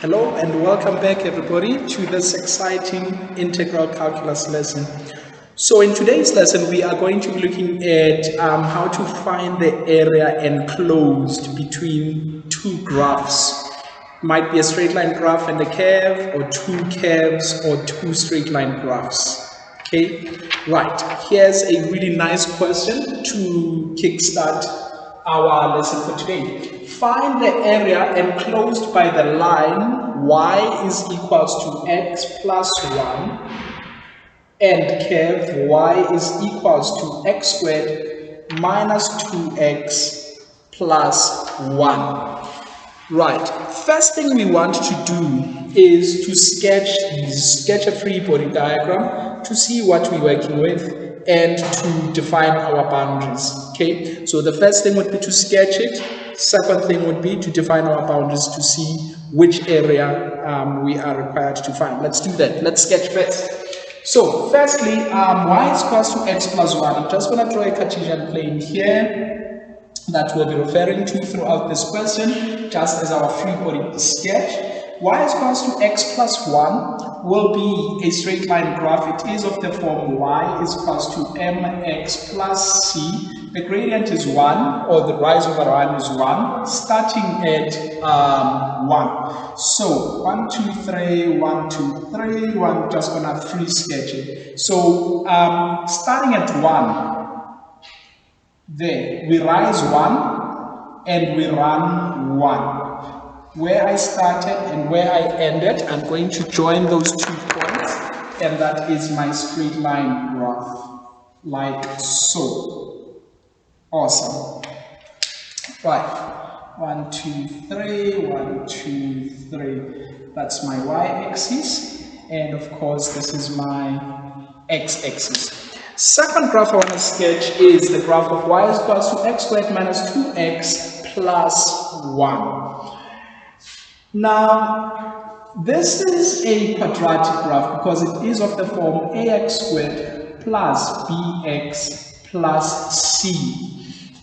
Hello and welcome back everybody to this exciting integral calculus lesson. So in today's lesson we are going to be looking at how to find the area enclosed between two graphs. Might be a straight line graph and a curve, or two curves, or two straight line graphs. Okay, right, here's a really nice question to kickstart our lesson for today. Find the area enclosed by the line y is equals to x plus 1 and curve y is equals to x squared minus 2x plus 1. Right, first thing we want to do is to sketch a free body diagram to see what we're working with and to define our boundaries. Okay, so the first thing would be to sketch it. Second thing would be to define our boundaries to see which area we are required to find. Let's do that. Let's sketch first. So firstly, y is equals to x plus 1. I'm just going to draw a Cartesian plane here that we'll be referring to throughout this question, just as our free body sketch. Y is equals to x plus 1 will be a straight line graph. It is of the form y is equals to mx plus c. The gradient is 1, or the rise over 1 is 1, starting at 1. So 1, 2, 3, 1, 2, 3, 1, just gonna free sketch it. So starting at 1, there, we rise 1 and we run 1. Where I started and where I ended, I'm going to join those 2 points, and that is my straight line graph, like so. Awesome. Right. 1, 2, 3, 1, 2, 3. That's my y-axis, and of course, this is my x-axis. Second graph I want to sketch is the graph of y is equals to x squared minus 2x plus 1. Now, this is a quadratic graph because it is of the form ax squared plus bx plus c.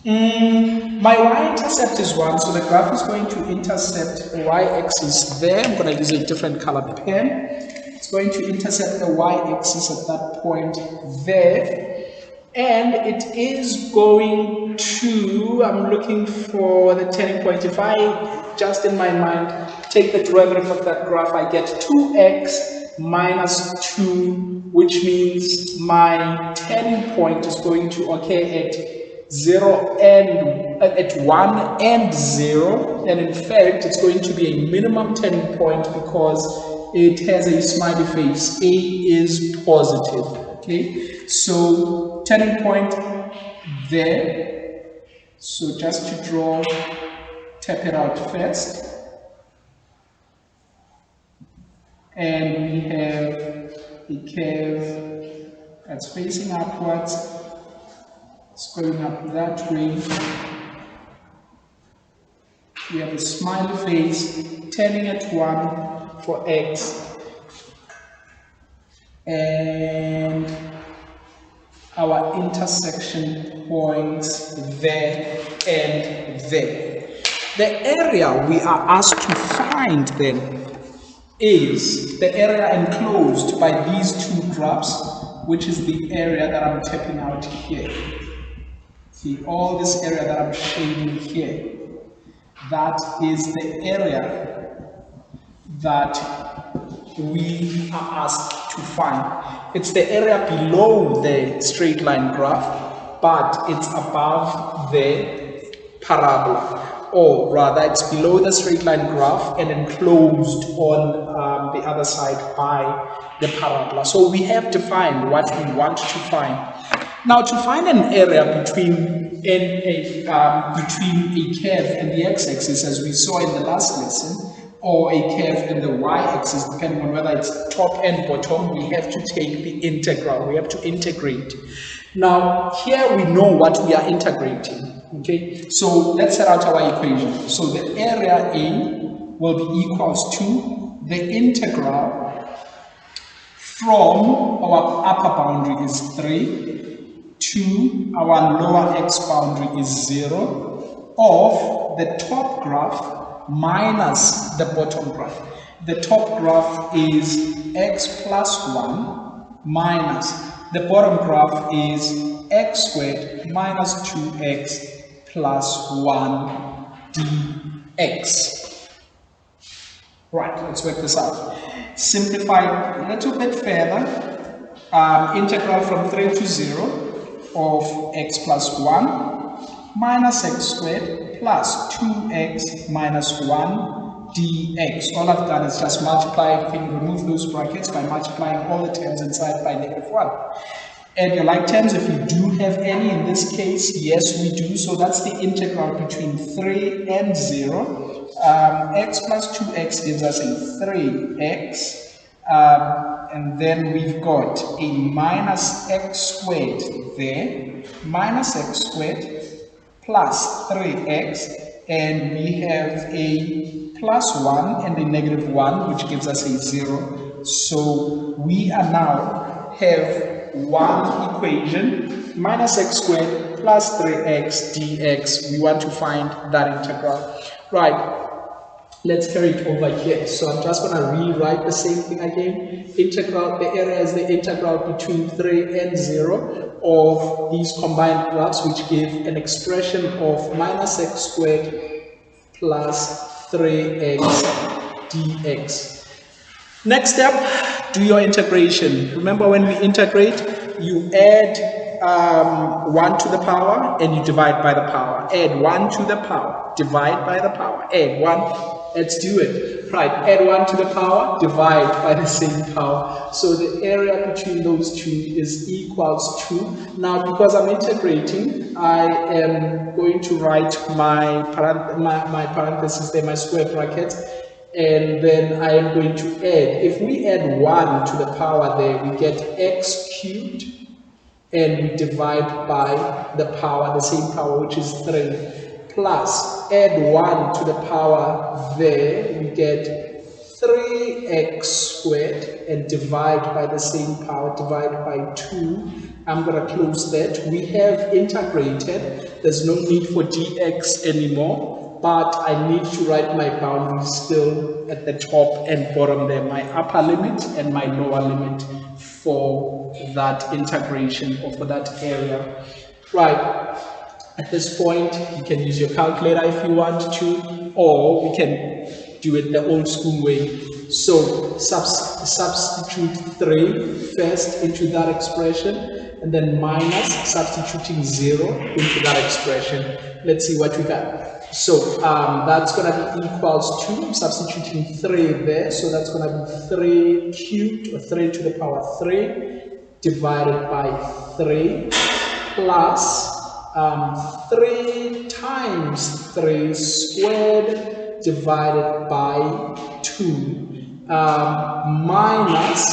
My y-intercept is 1, so the graph is going to intercept the y-axis there. I'm going to use a different colored pen. It's going to intercept the y-axis at that point there. And it is going to, I'm looking for the turning point. If I, just in my mind, take the derivative of that graph, I get 2x minus 2, which means my turning point is going to occur at 0 and at 1 and 0, and in fact it's going to be a minimum turning point because it has a smiley face. A is positive. Okay, so turning point there. So just to draw, tap it out first, and we have a curve that's facing upwards. It's going up that way. We have a smiley face turning at 1 for x, and our intersection points there and there. The area we are asked to find then is the area enclosed by these 2 graphs, which is the area that I'm tapping out here. See, all this area that I'm shading here, that is the area that we are asked to find. It's the area below the straight line graph, but it's above the parabola, or rather it's below the straight line graph and enclosed on the other side by the parabola. So we have defined what we want to find. Now, to find an area between a curve and the x-axis, as we saw in the last lesson, or a curve and the y-axis, depending on whether it's top and bottom, we have to take the integral. We have to integrate. Now, here we know what we are integrating. Okay, so let's set out our equation. So the area A will be equals to the integral from our upper boundary is 3 to our lower x boundary is 0 of the top graph minus the bottom graph. the top graph is x plus 1 minus the bottom graph is x squared minus 2x plus 1 dx. Right, let's work this out. Simplify a little bit further. Integral from 3 to 0 of x plus 1 minus x squared plus 2x minus 1 dx. All I've done is just multiply everything, remove those brackets by multiplying all the terms inside by -1. Add your like terms if you do have any. In this case, yes, we do. So that's the integral between 3 and 0. X plus 2x gives us a 3x. And then we've got a minus x squared there, minus x squared plus 3x, and we have a plus 1 and a negative 1, which gives us a 0. So we are now have one equation, minus x squared plus 3x dx. We want to find that integral. Right. Let's carry it over here. So I'm just going to rewrite the same thing again. Integral, the area is the integral between 3 and 0 of these combined graphs, which give an expression of minus x squared plus 3x dx. Next step, do your integration. Remember, when we integrate, you add 1 to the power and you divide by the power. Add 1 to the power, divide by the power. Add 1. Let's do it. Right, add 1 to the power, divide by the same power. So the area between those two is equals to, now because I'm integrating, I am going to write my parentheses there, my square brackets, and then I am going to add. If we add 1 to the power there, we get x cubed, and we divide by the power, the same power, which is 3. Plus, add 1 to the power there, we get 3x squared, and divide by the same power, divide by 2. I'm going to close that. We have integrated. There's no need for dx anymore, but I need to write my boundaries still at the top and bottom there, my upper limit and my lower limit for that integration or for that area. Right. At this point, you can use your calculator if you want to, or we can do it the old school way. So substitute 3 first into that expression, and then minus substituting 0 into that expression. Let's see what we got. So that's going to be equals to, substituting 3 there, so that's going to be 3 cubed, or 3 to the power 3, divided by 3, plus 3 times 3 squared divided by 2 minus,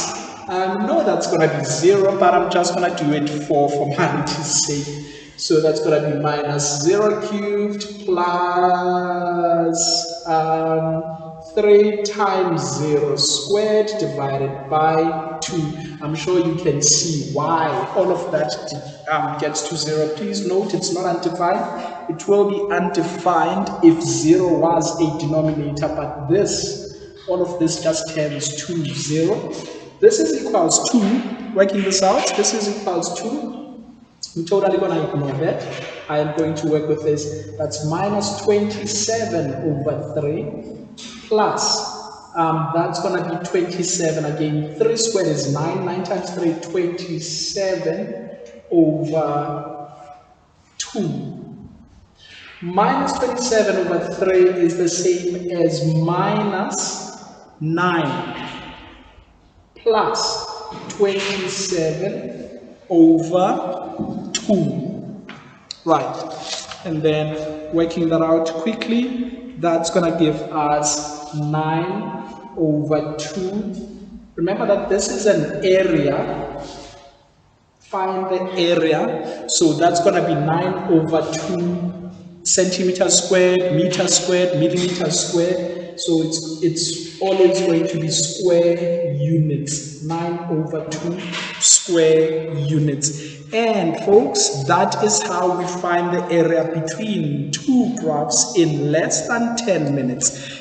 no, that's going to be 0, but I'm just going to do it for formality's sake. So that's going to be minus 0 cubed plus 3 times 0 squared divided by 2. I'm sure you can see why all of that gets to 0. Please note it's not undefined. It will be undefined if 0 was a denominator, but all of this just turns to 0. This is equals to, working this out, this is equals to, I'm totally going to ignore that. I am going to work with this. That's minus 27 over 3 plus, that's going to be 27 again. 3 squared is 9. 9 times 3, 27 over 2. Minus 27 over 3 is the same as minus 9 plus 27 over 2. Right. And then working that out quickly, that's going to give us 9 over 2. Remember that this is an area. Find the area. So that's going to be 9 over 2 centimeters squared, meters squared, millimeters squared. So it's always going to be square units. 9 over 2 square units. And folks, that is how we find the area between two graphs in less than 10 minutes.